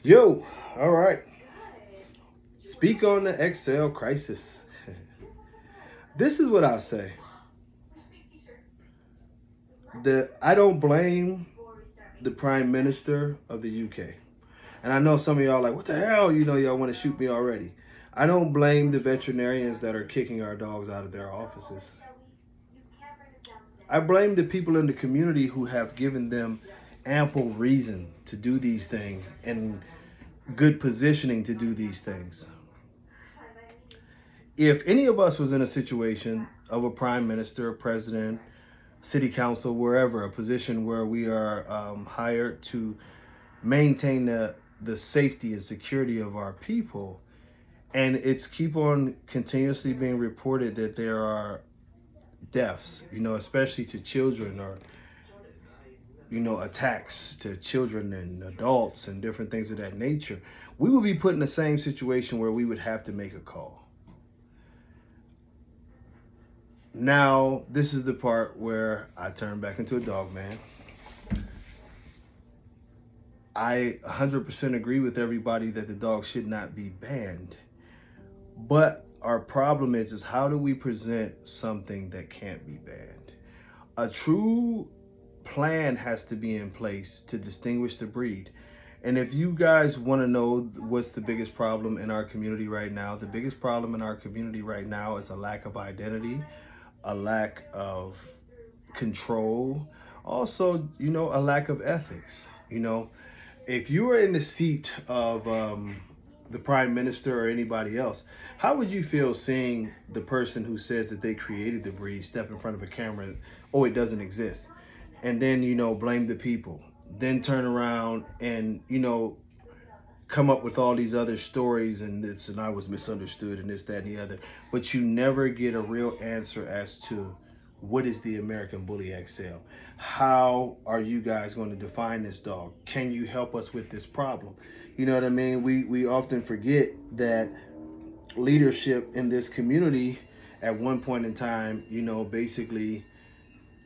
Yo, all right. Speak on the Excel crisis. This is what I say. I don't blame the Prime Minister of the UK. And I know some of y'all are like, what the hell? Y'all want to shoot me already. I don't blame the veterinarians that are kicking our dogs out of their offices. I blame the people in the community who have given them ample reason to do these things and good positioning to do these things. If any of us was in a situation of a prime minister, a president, city council, wherever, a position where we are hired to maintain the safety and security of our people, and it's keep on continuously being reported that there are deaths, especially to children, or attacks to children and adults and different things of that nature, we will be put in the same situation where we would have to make a call. Now, this is the part where I turn back into a dog man. I 100% agree with everybody that the dog should not be banned. But our problem is how do we present something that can't be banned? A true plan has to be in place to distinguish the breed. And if you guys want to know what's the biggest problem in our community right now, the biggest problem in our community right now is a lack of identity, a lack of control, also, a lack of ethics. If you were in the seat of the prime minister or anybody else, how would you feel seeing the person who says that they created the breed step in front of a camera and, oh, it doesn't exist, and then, blame the people, then turn around and, come up with all these other stories and this, and I was misunderstood and this, that, and the other, but you never get a real answer as to what is the American Bully XL? How are you guys going to define this dog? Can you help us with this problem? You know what I mean? We often forget that leadership in this community at one point in time, basically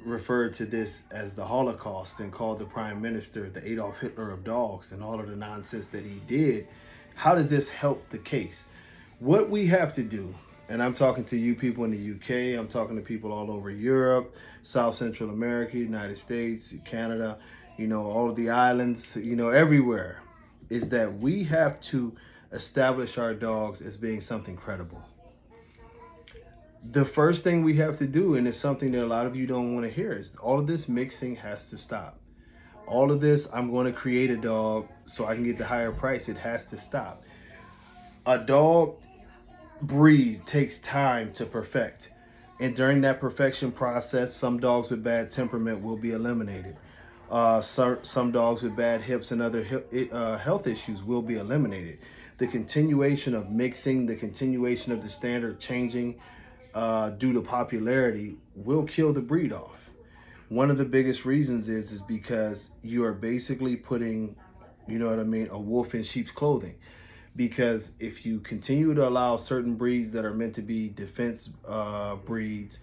referred to this as the Holocaust and called the prime minister the Adolf Hitler of dogs and all of the nonsense that he did. How does this help the case? What we have to do, and I'm talking to you people in the UK, I'm talking to people all over Europe, South Central America, United States, Canada, all of the islands, everywhere, is that we have to establish our dogs as being something credible. The first thing we have to do, and it's something that a lot of you don't want to hear, is all of this mixing has to stop. All of this, I'm going to create a dog so I can get the higher price. It has to stop. A dog breed takes time to perfect. And during that perfection process, some dogs with bad temperament will be eliminated. Some dogs with bad hips and other health issues will be eliminated. The continuation of mixing, the continuation of the standard changing due to popularity will kill the breed off. One of the biggest reasons is because you are basically putting, a wolf in sheep's clothing. Because if you continue to allow certain breeds that are meant to be defense breeds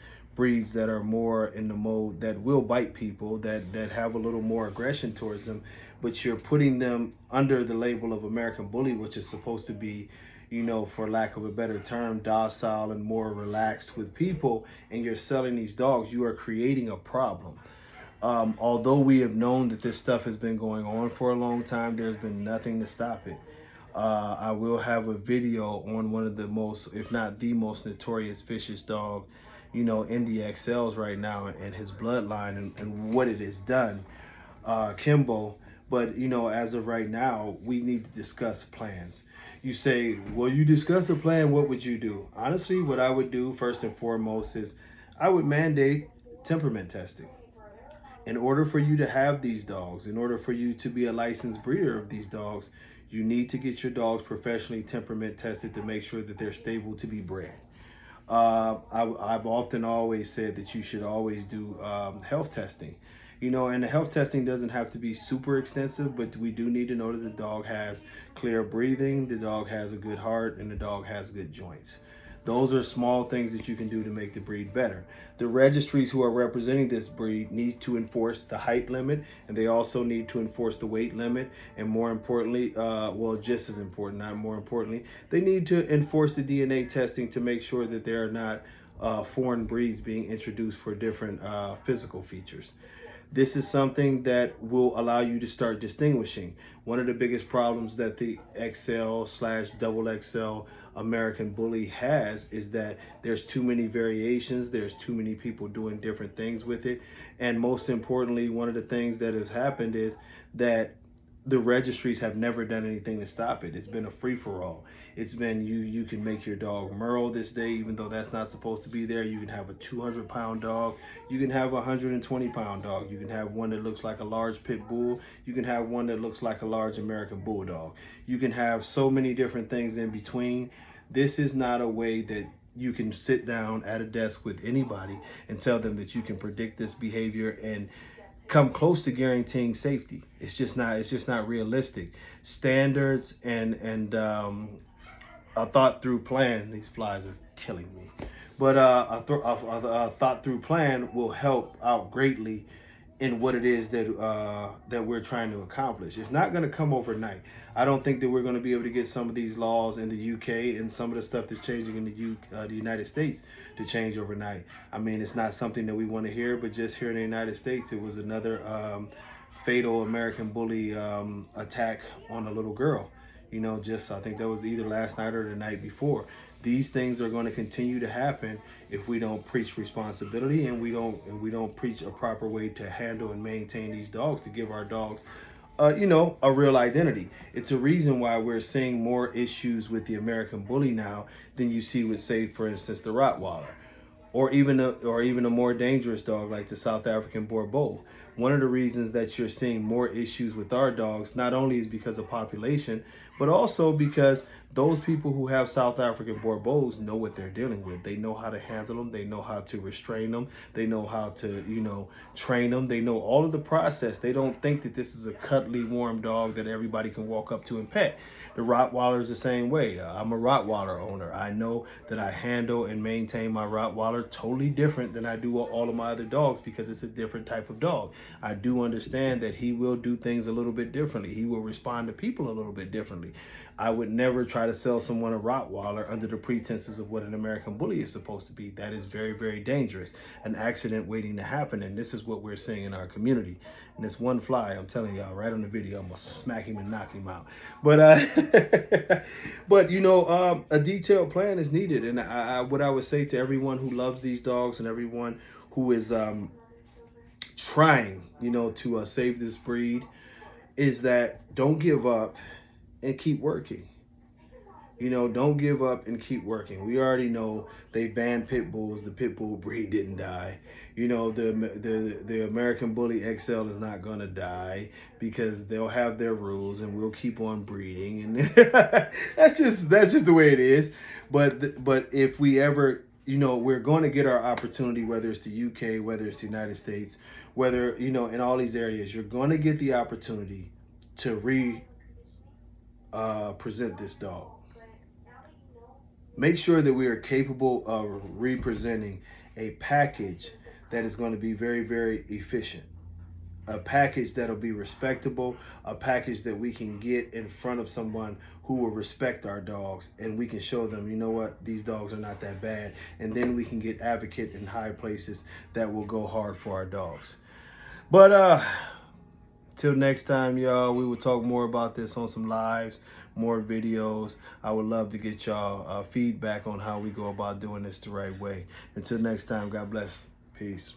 that are more in the mode that will bite people, that have a little more aggression towards them, but you're putting them under the label of American Bully, which is supposed to be, for lack of a better term, docile and more relaxed with people, and you're selling these dogs, you are creating a problem. Although we have known that this stuff has been going on for a long time, there's been nothing to stop it. I will have a video on one of the most, if not the most notorious vicious dog, in the XLs right now, and his bloodline and what it has done, Kimbo. But, as of right now, we need to discuss plans. You say, well, you discuss a plan, what would you do? Honestly, what I would do first and foremost is I would mandate temperament testing. In order for you to have these dogs, in order for you to be a licensed breeder of these dogs, you need to get your dogs professionally temperament tested to make sure that they're stable to be bred. I've often always said that you should always do health testing. And the health testing doesn't have to be super extensive, but we do need to know that the dog has clear breathing, the dog has a good heart, and the dog has good joints. Those are small things that you can do to make the breed better. The registries who are representing this breed need to enforce the height limit, and they also need to enforce the weight limit. And more importantly, well, just as important, not more importantly, they need to enforce the DNA testing to make sure that there are not foreign breeds being introduced for different physical features. This is something that will allow you to start distinguishing. One of the biggest problems that the XL/XXL American Bully has is that there's too many variations, there's too many people doing different things with it. And most importantly, one of the things that has happened is that the registries have never done anything to stop it. It's been a free-for-all. It's been you can make your dog Merle this day, even though that's not supposed to be there. You can have a 200-pound dog. You can have a 120-pound dog. You can have one that looks like a large pit bull. You can have one that looks like a large American bulldog. You can have so many different things in between. This is not a way that you can sit down at a desk with anybody and tell them that you can predict this behavior and come close to guaranteeing safety. It's just not realistic. Standards and a thought through plan. These flies are killing me. But a thought through plan will help out greatly in what it is that that we're trying to accomplish. It's not going to come overnight. I don't think that we're going to be able to get some of these laws in the UK and some of the stuff that's changing in the United States to change overnight. I mean, it's not something that we want to hear, but just here in the United States, it was another fatal American Bully attack on a little girl. You know, just I think that was either last night or the night before. These things are going to continue to happen if we don't preach responsibility and we don't preach a proper way to handle and maintain these dogs, to give our dogs you know, a real identity. It's a reason why we're seeing more issues with the American Bully now than you see with, say, for instance, the Rottweiler. Or even a more dangerous dog like the South African Bordeaux. One of the reasons that you're seeing more issues with our dogs not only is because of population, but also because those people who have South African Bordeaux know what they're dealing with. They know how to handle them. They know how to restrain them. They know how to, you know, train them. They know all of the process. They don't think that this is a cuddly, warm dog that everybody can walk up to and pet. The Rottweiler is the same way. I'm a Rottweiler owner. I know that I handle and maintain my Rottweiler totally different than I do all of my other dogs because it's a different type of dog. I do understand that he will do things a little bit differently. He will respond to people a little bit differently. I would never try to sell someone a Rottweiler under the pretenses of what an American Bully is supposed to be. That is very, very dangerous. An accident waiting to happen, and this is what we're seeing in our community. And this one fly, I'm telling y'all, right on the video, I'm gonna smack him and knock him out. But but you know, a detailed plan is needed. And what I would say to everyone who loves these dogs and everyone who is trying, you know, to save this breed is that don't give up and keep working. You know, don't give up and keep working. We already know they banned pit bulls. The pit bull breed didn't die. You know, the American Bully XL is not gonna die because they'll have their rules and we'll keep on breeding. And that's just the way it is. But if we ever, you know, we're going to get our opportunity, whether it's the UK, whether it's the United States, whether, you know, in all these areas, you're going to get the opportunity to present this dog. Make sure that we are capable of representing a package that is going to be very, very efficient. A package that'll be respectable, a package that we can get in front of someone who will respect our dogs, and we can show them, you know what, these dogs are not that bad. And then we can get advocate in high places that will go hard for our dogs. But till next time, y'all, we will talk more about this on some lives, more videos. I would love to get y'all feedback on how we go about doing this the right way. Until next time, God bless. Peace.